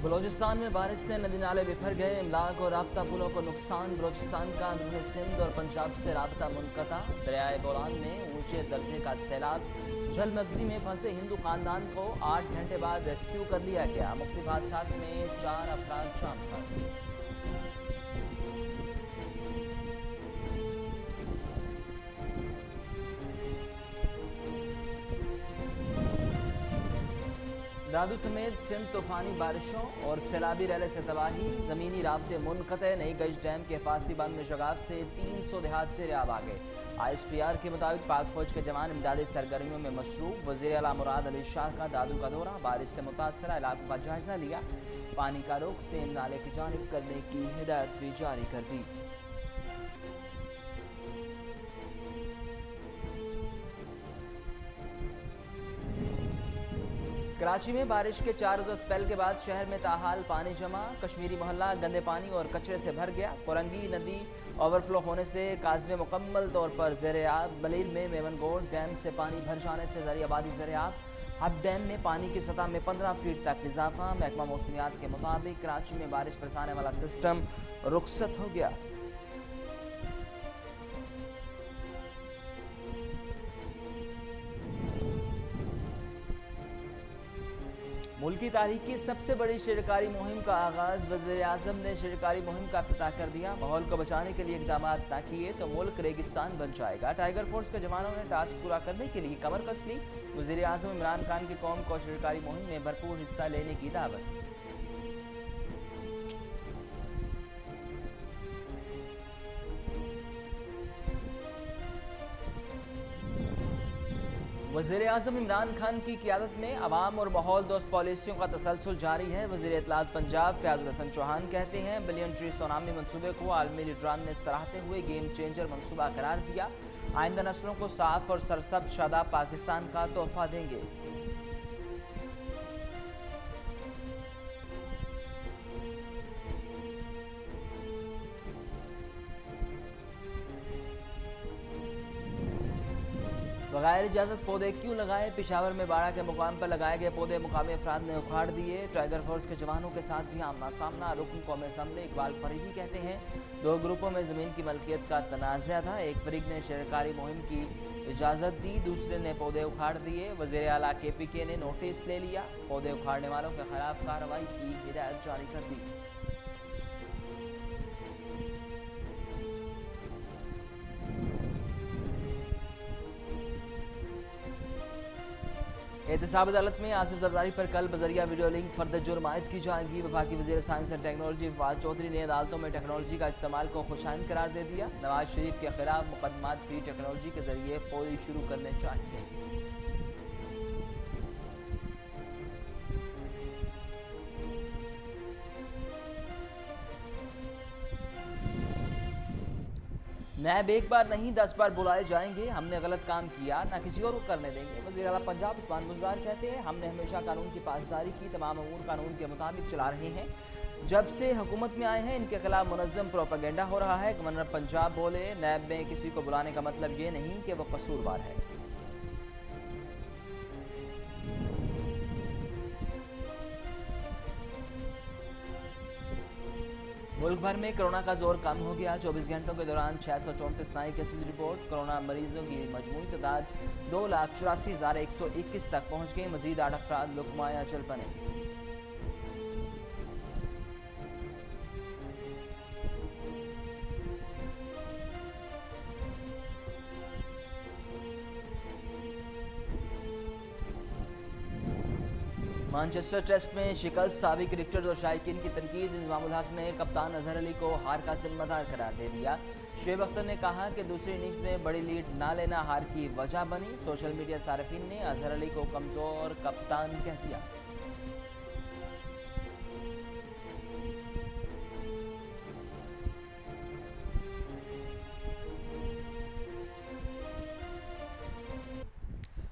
बलूचिस्तान में बारिश से नदी नाले बिखर गए, इमलाक और राब्ता पुलों को नुकसान। बलूचिस्तान का अंदरूनी सिंध और पंजाब से राब्ता मुनक़ता। दरियाए बोलान में ऊंचे दर्जे का सैलाब। जलमग्जी में फंसे हिंदू खानदान को 8 घंटे बाद रेस्क्यू कर लिया गया। मुख्तलिफ हादसात में 4 अफराद शामिल हैं। दादू समेत सिंध तूफानी बारिशों और सैलाबी रैले से तबाही। ज़मीनी राब्ते मुनक़ते। नई गज डैम के फासी बंद में शगाफ से 300 देहात से रियाब आ गए। ISPR के मुताबिक पाक फौज के जवान इमदादी सरगर्मियों में मसरूफ। वज़ीर आला मुराद अली शाह का दादू का दौरा। बारिश से मुतासरा इलाकों का जायजा लिया। पानी का रुख सेम नाले की जानिब करने की हिदायत भी जारी कर दी। कराची में बारिश के 4 रोज़ा स्पेल के बाद शहर में ताहाल पानी जमा। कश्मीरी मोहल्ला गंदे पानी और कचरे से भर गया। कोरंगी नदी ओवरफ्लो होने से काजवे मुकम्मल तौर पर ज़ेर-ए-आब। बलील में मेवनगोड डैम से पानी भर जाने से ज़रिया आबादी ज़ेर-ए-आब। हब डैम में पानी की सतह में 15 फीट तक इजाफा। महकमा मौसमियात के मुताबिक कराची में बारिश बरसाने वाला सिस्टम रुखसत हो गया। मुल्की तारीख की सबसे बड़ी शिरकारी मुहिम का आगाज। वज़ीर-ए-आज़म ने शिरकारी मुहिम का इफ्तिताह कर दिया। माहौल को बचाने के लिए इक़दाम न किए तो मुल्क रेगिस्तान बन जाएगा। टाइगर फोर्स के जवानों ने टास्क पूरा करने के लिए कमर कस ली। वज़ीर-ए-आज़म इमरान खान की कौम को शिरकारी मुहिम में भरपूर हिस्सा लेने की दावत। वज़ीर-ए-आज़म इमरान खान की क़ियादत में अवाम और माहौल दोस्त पॉलिसियों का तसलसल जारी है। वज़ीर इत्तलात पंजाब फ़याज़ुल हसन चौहान कहते हैं, बिलियन ट्री सुनामी मनसूबे को आलमी लीडरान ने सराहते हुए गेम चेंजर मनसूबा करार दिया। आइंदा नस्लों को साफ और सरसब्ज़ शादाब पाकिस्तान का तोहफा देंगे। बगैर इजाज़त पौधे क्यों लगाए? पेशावर में बाड़ा के मुकाम पर लगाए गए पौधे मुकामी अफराद ने उखाड़ दिए। टाइगर फोर्स के जवानों के साथ भी आमना सामना। रुकन कौमी असम्बली इकबाल फरीदी कहते हैं, 2 ग्रुपों में ज़मीन की मलकियत का तनाज़ा था। एक फरीक ने शिरकारी मुहिम की इजाज़त दी, दूसरे ने पौधे उखाड़ दिए। वज़ीर आला KPK ने नोटिस ले लिया। पौधे उखाड़ने वालों के खिलाफ कार्रवाई की हिदायत जारी कर दी। एहतसाब अदालत में आसिफ जरदारी पर कल बजरिया वीडियो लिंक फर्द जुर्म आयद की जाएगी। वफाकी वज़ीर science and technology Fawad Chaudhry ने अदालतों में टेक्नोलॉजी का इस्तेमाल को खुशाइन करार दे दिया। नवाज शरीफ के खिलाफ मुकदमात भी टेक्नोलॉजी के जरिए फौरी शुरू करने चाहिए। नैब एक बार नहीं 10 बार बुलाए जाएंगे। हमने गलत काम किया, ना किसी और को करने देंगे। वज़ीर आला पंजाब उस्मान बुज़दार कहते हैं, हमने हमेशा कानून की पासदारी की, तमाम अमूर कानून के मुताबिक चला रहे हैं। जब से हुकूमत में आए हैं इनके खिलाफ मुनज़्ज़म प्रोपेगेंडा हो रहा है। गवर्नर पंजाब बोले, नैब में किसी को बुलाने का मतलब ये नहीं कि वह कसूरवार है। मुल्क भर में कोरोना का जोर कम हो गया। 24 घंटों के दौरान 634 नए केसेज रिपोर्ट। कोरोना मरीजों की मजमूई तादाद 2,84,121 तक पहुंच गई। मजीद 8 अफराद लुकमाया चल बने। मैनचेस्टर टेस्ट में शिकस्त, साबिक क्रिकेटर और शायकीन की तनकीद। इंजमामुल हक ने कप्तान अजहर अली को हार का जिम्मेदार करार दे दिया। शुएब अख्तर ने कहा कि दूसरी इनिंग्स में बड़ी लीड ना लेना हार की वजह बनी। सोशल मीडिया सार्फिन ने अजहर अली को कमजोर कप्तान कह दिया।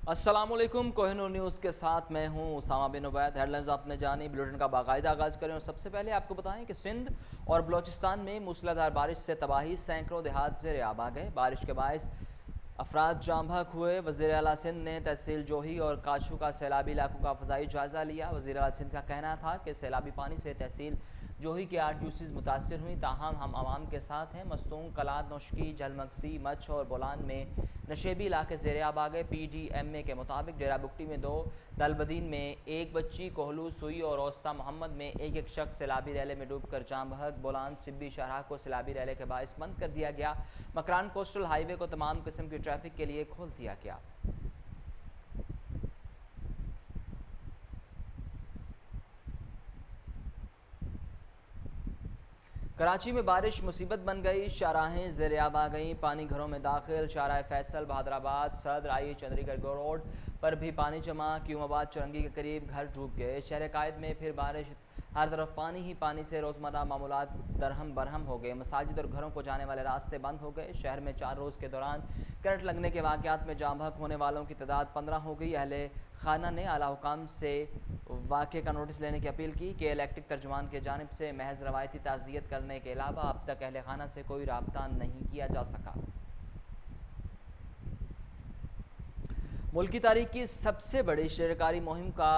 अस्सलामुअलैकुम, कोहिनूर न्यूज़ के साथ मैं हूं उसामा बिन उबैद। हेडलाइंस आपने जानी, बुलेटिन का बाकायदा आगाज़ करें और सबसे पहले आपको बताएं कि सिंध और बलोचिस्तान में मूसलाधार बारिश से तबाही, सैकड़ों देहात ज़ेर आब आ गए। बारिश के बायस अफराद जाम बहक हुए। वज़ीर आला सिंध ने तहसील जोही और काशू का सैलाबी इलाकों का फ़ज़ाई जायज़ा लिया। वज़ीर आला सिंध का कहना था कि सैलाबी पानी से तहसील जोही के 8 यूसीज मुतासर हुई, ताहम हम आवाम के साथ हैं। मस्तूंग, कलात, नौशकी, जलमक्सी, मच्छ और बोलान में नशेबी इलाके ज़ेर आब आ गए। PDMA के मुताबिक डेरा बुगटी में 2, दलबदीन में 1 बच्ची, कोहलू, सुई और औस्ता मोहम्मद में एक शख्स सैलाबी रैले में डूबकर जाम बहक। बोलान सिब्बी शाहराह को सैलाबी रैले के बायस बंद कर दिया गया। मकरान कोस्टल हाईवे को तमाम किस्म की ट्रैफिक के लिए खोल दिया गया। कराची में बारिश मुसीबत बन गई, शाहराहें ज़ेर आब आ गईं, पानी घरों में दाखिल। शाहराह फैसल, बहादुराबाद, सदर, आई चंद्रीगढ़ रोड पर भी पानी जमा। क्यूमाबाद चुरंगी के करीब घर डूब गए। शहर कायद में फिर बारिश, हर तरफ पानी ही पानी से रोज़मर्रा मामूलात दरहम बरहम हो गए। मसाजिद और घरों को जाने वाले रास्ते बंद हो गए। शहर में 4 रोज़ के दौरान करंट लगने के वाक़यात में जाम बहक होने वालों की तादाद 15 हो गई। अहले खाना ने आला हुकाम से वाक़े का नोटिस लेने की अपील की कि इलेक्ट्रिक तर्जुमान की जानिब से महज रवायती ताज़ियत करने के अलावा अब तक अहले खाना से कोई राब्ता नहीं किया जा सका। मुल्क की तारीख की सबसे बड़ी शजरकारी मुहिम का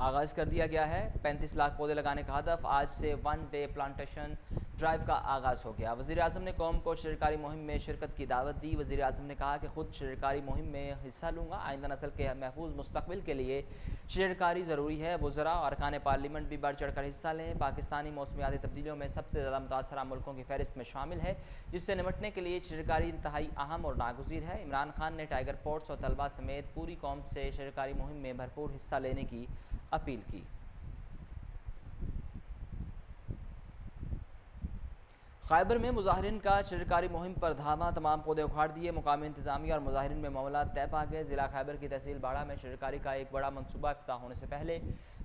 आगाज़ कर दिया गया है। 35 लाख पौधे लगाने का हदफ। आज से 1 डे प्लांटेशन ड्राइव का आगाज़ हो गया। वज़ीर आज़म ने कौम को शजरकारी मुहिम में शिरकत की दावत दी। वज़ीर आज़म ने कहा कि खुद शजरकारी मुहिम में हिस्सा लूँगा। आइंदा नस्ल के महफूज मुस्तकबिल के लिए शजरकारी ज़रूरी है। वज़रा और अरकान पार्लियामेंट भी बढ़ चढ़ कर हिस्सा लें। पाकिस्तानी मौसमियाती तब्दीलियों में सबसे ज़्यादा मुतासरा मुल्कों की फहरिस्त में शामिल है, जिससे निपटने के लिए शजरकारी इंतहाई अहम और नागुज़ीर है। इमरान खान ने टाइगर फोर्स और तलबा समेत पूरी कौम से शजरकारी मुहिम में भरपूर हिस्सा लेने की अपील की। खैबर में मुजाहिरीन का शजरकारी मुहिम पर धावा, तमाम पौधे उखाड़ दिए। मुकामी इंतजामिया और मुजाहिरीन में मामला तय पा गए। जिला खैबर की तहसील बाड़ा में शजरकारी का एक बड़ा मनसूबा इफ्तिताह होने से पहले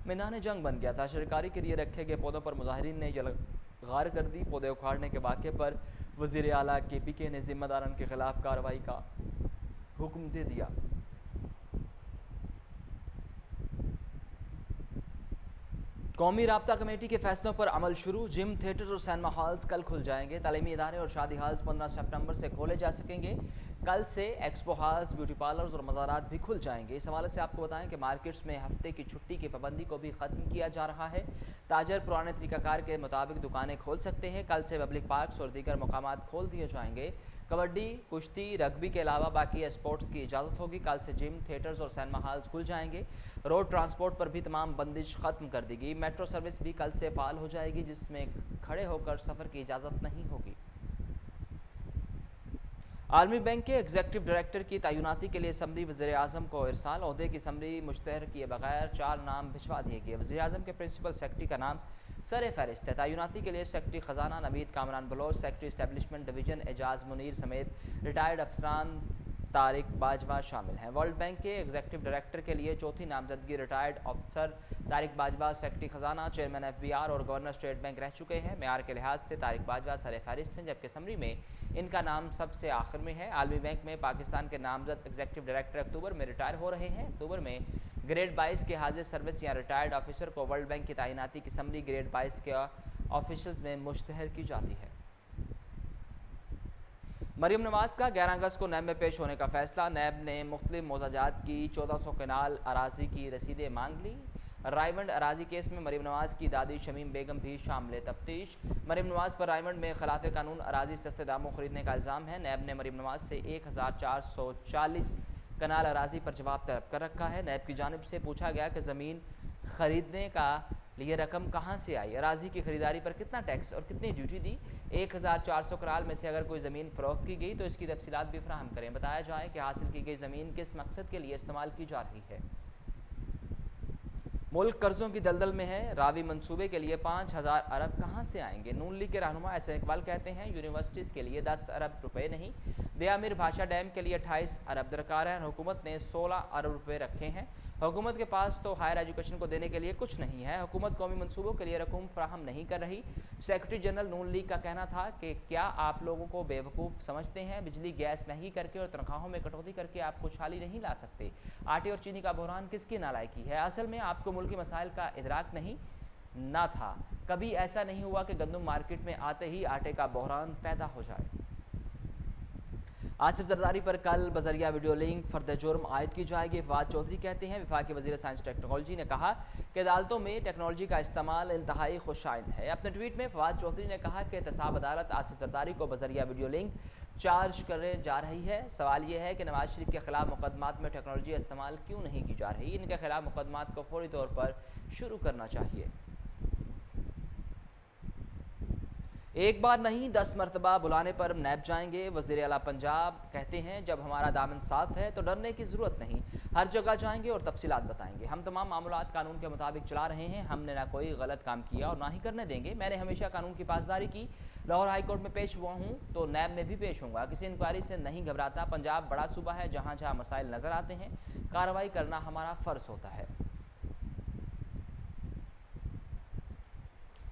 मैदान जंग बन गया था। शजरकारी के लिए रखे गए पौधों पर मुजाहिरीन ने जलगार कर दी। पौधे उखाड़ने के वाक़े पर वज़ीर आला KPK ने जिम्मेदारान के खिलाफ कार्रवाई का हुक्म दे दिया। कौमी राब्ता कमेटी के फैसलों पर अमल शुरू। जिम, थिएटर्स और सिनेमा हॉल्स कल खुल जाएंगे। तालीमी इदारे और शादी हॉल्स 15 सितंबर से खोले जा सकेंगे। कल से एक्सपो हॉल्स, ब्यूटी पार्लर्स और मज़ारात भी खुल जाएंगे। इस हवाले से आपको बताएं कि मार्केट्स में हफ्ते की छुट्टी की पाबंदी को भी ख़त्म किया जा रहा है। ताजर पुराने तरीक़ाकार के मुताबिक दुकानें खोल सकते हैं। कल से पब्लिक पार्क्स और दीगर मकामात खोल दिए जाएंगे। कबड्डी, कुश्ती, रग्बी के अलावा बाकी स्पोर्ट्स की इजाज़त होगी। कल से जिम, थिएटर्स और सिनेमा हॉल्स खुल जाएंगे। रोड ट्रांसपोर्ट पर भी तमाम बंदिश ख़त्म कर दी गई। मेट्रो सर्विस भी कल से फ़ाल हो जाएगी, जिसमें खड़े होकर सफ़र की इजाज़त नहीं होगी। आलमी बैंक के एग्जीक्यूटिव डायरेक्टर की तैनाती के लिए असम्बली वज़ीर आज़म को इरसाल। ओहदे की असम्बली मुश्तहर किए बगैर 4 नाम भिजवा दिए गए। वज़ीर आज़म के प्रिंसिपल सेक्रेटरी का नाम सर फहरिस्त है। तैनाती के लिए सेक्रेटरी ख़जाना Naveed Kamran Baloch, secretary establishment division Ejaz Munir समेत रिटायर्ड अफसरान तारिक बाजवा शामिल हैं। वर्ल्ड बैंक के एग्जीक्यूटिव डायरेक्टर के लिए चौथी नामजदगी रिटायर्ड अफसर तारिक बाजवा सेक्रेटरी ख़जाना, चेयरमैन FBR और गवर्नर स्टेट बैंक रह चुके हैं। मेयार के लिहाज से तारिक बाजवा सर फहरिस्त हैं, जबकि असम्बली में इनका नाम सबसे आखिर में है। आलमी बैंक में पाकिस्तान के नामजद एग्जीक्यूटिव डायरेक्टर अक्टूबर में रिटायर हो रहे हैं। अक्टूबर में ग्रेड 22 के हाजिर सर्विस या रिटायर्ड ऑफिसर को वर्ल्ड बैंक की तैनाती की असम्बली ग्रेड 22 के ऑफिशल्स में मुश्तहर की जाती है। मरीम नवाज़ का 11 अगस्त को नैब में पेश होने का फैसला। नैब ने मुख्तलिफ मौजाजात की 1400 कनाल अराजी की रसीदें मांग ली। रायवंड अराजी केस में मरीम नवाज़ की दादी शमीम बेगम भी शामिल तफ्तीश। मरीम नवाज़ पर रायवंड में खिलाफ कानून अराजी सस्ते दामों खरीदने का इल्ज़ाम है। नैब ने मरीम नवाज़ से 1440 कनाल अराजी पर जवाब तलब कर रखा है। नैब की जानिब से पूछा गया कि ज़मीन खरीदने का लिए रकम कहाँ से आई, अराजी की खरीदारी पर कितना टैक्स और कितनी ड्यूटी दी। 1400 कनाल में से अगर कोई ज़मीन फ़रोख्त की गई तो इसकी तफसीलात भी फराहम करें। बताया जाए कि हासिल की गई ज़मीन किस मकसद के लिए इस्तेमाल की जा रही है। मुल्क कर्ज़ों की दलदल में है। रावी मंसूबे के लिए 5000 अरब कहाँ से आएंगे। नून लीग के रहनुमा एहसन इकबाल कहते हैं यूनिवर्सिटीज़ के लिए 10 अरब रुपये नहीं, दयामिर भाषा डैम के लिए 28 अरब दरकार है। हुकूमत ने 16 अरब रुपये रखे हैं। हुकूमत के पास तो हायर एजुकेशन को देने के लिए कुछ नहीं है। हुकूमत कौमी मनसूबों के लिए रकूम फ्राहम नहीं कर रही। सेक्रेटरी जनरल नून लीग का कहना था कि क्या आप लोगों को बेवकूफ़ समझते हैं? बिजली गैस महंगी करके और तनख्वाहों में कटौती करके आप खुशहाली नहीं ला सकते। आटे और चीनी का बहरान किसकी नालायकी है? असल में आपको मुल्की मसाइल का इदराक नहीं ना था। कभी ऐसा नहीं हुआ कि गंदम मार्केट में आते ही आटे का बहरान पैदा हो जाए। आसिफ जरदारी पर कल बजरिया वीडियो लिंक फर्द जुर्म आयद की जाएगी। फवाद चौधरी कहते हैं, वफाकी वज़ीर साइंस टेक्नोलॉजी ने कहा कि अदालतों में टेक्नोलॉजी का इस्तेमाल इंतहाई खुशाइंद है। अपने ट्वीट में फवाद चौधरी ने कहा कि एहतसाब अदालत आसिफ जरदारी को बजरिया वीडियो लिंक चार्ज करने जा रही है। सवाल यह है कि नवाज शरीफ के खिलाफ मुकदमात में टेक्नोलॉजी इस्तेमाल क्यों नहीं की जा रही? इनके खिलाफ मुकदमात को फौरी तौर पर शुरू करना चाहिए। एक बार नहीं 10 मरतबा बुलाने पर नैब जाएंगे। वज़ीर आला पंजाब कहते हैं, जब हमारा दामन साफ है तो डरने की ज़रूरत नहीं। हर जगह जाएंगे और तफसीलात बताएंगे। हम तमाम मामलात कानून के मुताबिक चला रहे हैं। हमने ना कोई गलत काम किया और ना ही करने देंगे। मैंने हमेशा कानून की पासदारी की। लाहौर हाई कोर्ट में पेश हुआ हूँ तो नैब में भी पेश होऊंगा। किसी इंक्वायरी से नहीं घबराता। पंजाब बड़ा सूबा है, जहाँ जहाँ मसाइल नज़र आते हैं कार्रवाई करना हमारा फ़र्ज़ होता है।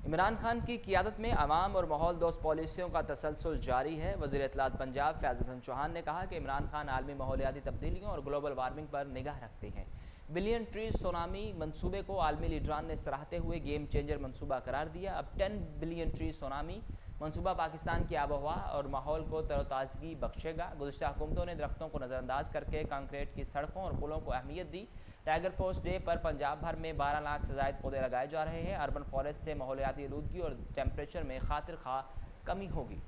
इमरान खान की क़ियादत में अवाम और माहौल दोस्त पॉलिसियों का तसलसल जारी है। वज़ीर इत्तलात पंजाब फैज़ हसन चौहान ने कहा कि इमरान खान आलमी माहौलियाती तब्दीलियों और ग्लोबल वार्मिंग पर निगाह रखते हैं। बिलियन ट्रीज सोनामी मनसूबे को आलमी लीडरान ने सराहते हुए गेम चेंजर मनसूबा करार दिया। अब 10 बिलियन ट्रीज सोनामी मनसूबा पाकिस्तान की आबोहवा और माहौल को तरोताज़गी बख्शेगा। गुज़िश्ता हुकूमतों ने दरख्तों को नज़रअंदाज करके कंक्रीट की सड़कों और पुलों को अहमियत दी। टाइगर फोर्स डे पर पंजाब भर में 12 लाख से ज़ायद पौधे लगाए जा रहे हैं। अर्बन फॉरेस्ट से माहौलियाती आलूदगी और टेम्परेचर में खातिर खा कमी होगी।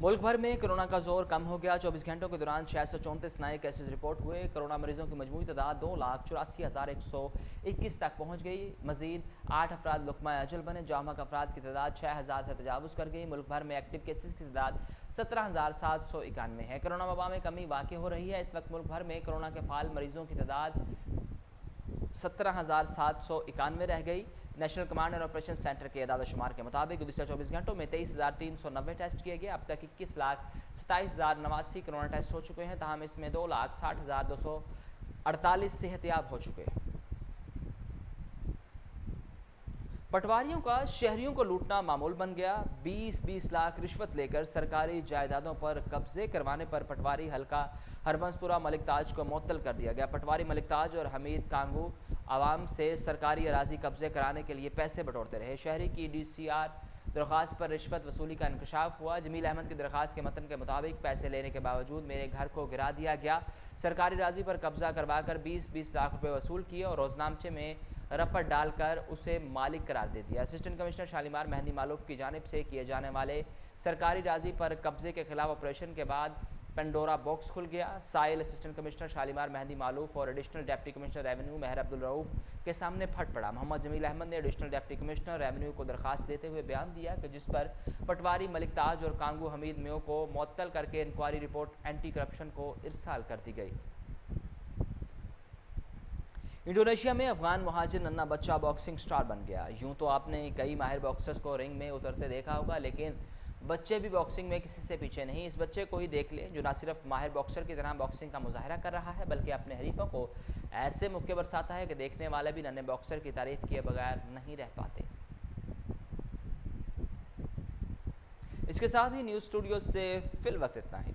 मुल्क भर में कोरोना का जोर कम हो गया। 24 घंटों के दौरान 634 नए केसेज रिपोर्ट हुए। कोरोना मरीजों की मजमूई तादाद 2,84,121 तक पहुँच गई। मजीद 8 अफराद लुकमा अजल बने। जामक अफराद की तादाद 6,000 से तजावुज़ कर गई। मुल्क भर में एक्टिव केसेज की तादाद 17,791 है। कोरोना वबा में कमी वाक़ हो रही है। इस वक्त मुल्क भर में कोरोना के फ़ाल मरीजों की तादाद 17,791 रह गई। National command and operation centre के अदाद शुमार के मुताबिक गुज़िश्ता 24 घंटों में 23,390 टेस्ट किए गए। अब तक 21,27,089 कोरोना टेस्ट हो चुके हैं। तमाम इसमें 2,60,248 सेहतियाब हो चुके हैं। पटवारियों का शहरियों को लूटना मामूल बन गया। 20-20 लाख रिश्वत लेकर सरकारी जायदादों पर कब्जे करवाने पर पटवारी हल्का हरबंसपुरा मलिक ताज को मुअत्तल कर दिया गया। पटवारी मलिक ताज और हमीद कांगू आवाम से सरकारी अराजी कब्जे कराने के लिए पैसे बटोरते रहे। शहरी की DCR दरख्वास्त पर रिश्वत वसूली का इंकशाफ हुआ। जमील अहमद की दरख्वास्त के मतन के मुताबिक पैसे लेने के बावजूद मेरे घर को गिरा दिया गया। सरकारी राजी पर कब्जा करवाकर 20-20 लाख रुपए वसूल किए और रोजनामचे में रपट डालकर उसे मालिक करार दे दिया। असिस्टेंट कमिश्नर शालीमार मेहंदी मालूफ की जानिब से किए जाने वाले सरकारी राजी पर कब्जे के खिलाफ ऑपरेशन के बाद पेंडोरा बॉक्स खुल गया। साइल असिस्टेंट कमिश्नर शालीमार मेहंदी मालूफ और एडिशनल डिप्टी कमिश्नर रेवेन्यू मेहर अब्दुल रऊफ के सामने फट पड़ा। मोहम्मद जमील अहमद ने एडिशनल डिप्टी कमिश्नर रेवेन्यू को दरखास्त देते हुए बयान दिया कि जिस पर पटवारी मलिक ताज और कांगू हमीद मेो को मुअत्तल करके इंक्वायरी रिपोर्ट एंटी करप्शन को इरसाल कर दी गई। इंडोनेशिया में अफगान मुहाजिर नन्ना बच्चा बॉक्सिंग स्टार बन गया। यूं तो आपने कई माहिर बॉक्सर्स को रिंग में उतरते देखा होगा, लेकिन बच्चे भी बॉक्सिंग में किसी से पीछे नहीं। इस बच्चे को ही देख ले जो न सिर्फ माहिर बॉक्सर की तरह बॉक्सिंग का मुजाहरा कर रहा है, बल्कि अपने हरीफों को ऐसे मुक्के बरसाता है कि देखने वाले भी नन्हे बॉक्सर की तारीफ किए बगैर नहीं रह पाते। इसके साथ ही न्यूज़ स्टूडियो से फिल वक्त इतना ही।